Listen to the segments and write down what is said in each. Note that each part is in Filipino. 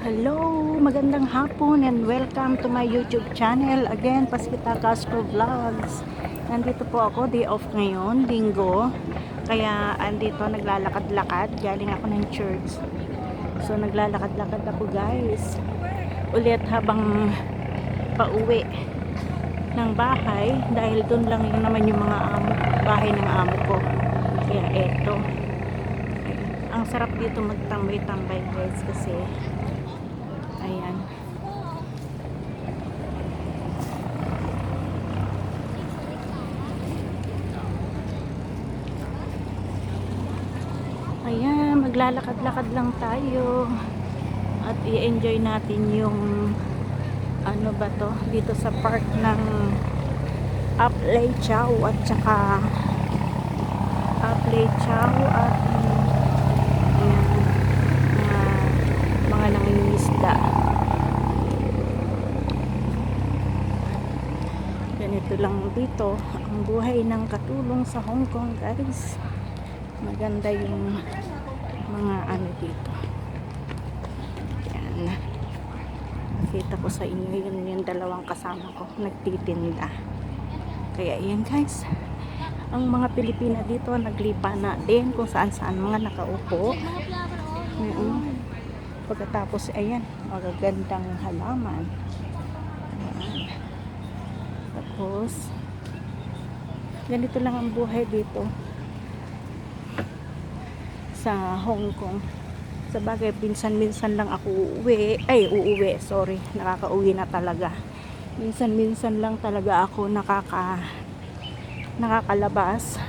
Hello, magandang hapon and welcome to my YouTube channel. Again, Paskita Castro Vlogs. Nandito po ako, day off ngayon, linggo. Kaya andito naglalakad-lakad, galing ako ng church. So naglalakad-lakad ako guys. Ulit habang pauwi ng bahay dahil doon lang yun naman yung mga bahay ng amo ko. Kaya eto. Ang sarap dito magtambay-tambay guys kasi ayan. Ayan, maglalakad-lakad lang tayo at i-enjoy natin yung ano ba to, dito sa park ng Aplay Chow at saka Aplay Chow at ayan, mga nangingisda. Ganito lang dito ang buhay ng katulong sa Hong Kong guys. Maganda yung mga ano dito. Yan. Nakita ko sa inyo yun yung dalawang kasama ko nagtitinda. Kaya yan guys. Ang mga Pilipina dito naglipa na din kung saan saan mga nakaupo. Pagkatapos ayan, magagandang halaman. Ayan. Tapos ganito lang ang buhay dito sa Hong Kong. Sa bagay, minsan-minsan lang ako uuwi, sorry, nakakauwi na talaga. Minsan-minsan lang talaga ako nakakalabas.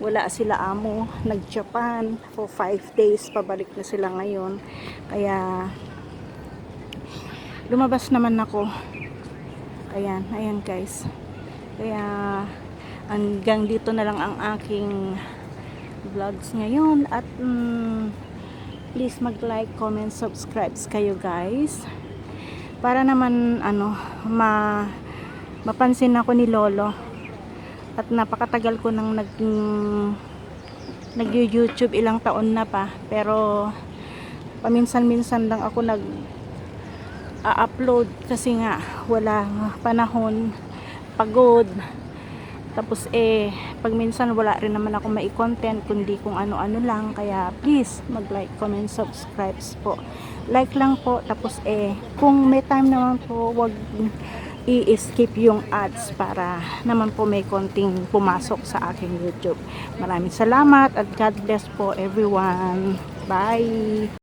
Wala sila amo, nag-Japan for 5 days, pabalik na sila ngayon. Kaya lumabas naman ako. Ayan guys. Kaya hanggang dito na lang ang aking vlogs ngayon at please mag-like, comment, subscribe kayo guys para naman mapansin ako ni Lolo at napakatagal ko nang nag-YouTube, ilang taon na pa, pero paminsan-minsan lang ako nag-upload kasi nga wala panahon, pagod. Tapos pag minsan wala rin naman ako mai-content kundi kung ano-ano lang. Kaya please mag-like, comment, subscribe po. Like lang po. Tapos kung may time naman po, wag i-skip yung ads para naman po may konting pumasok sa aking YouTube. Maraming salamat at God bless po everyone. Bye!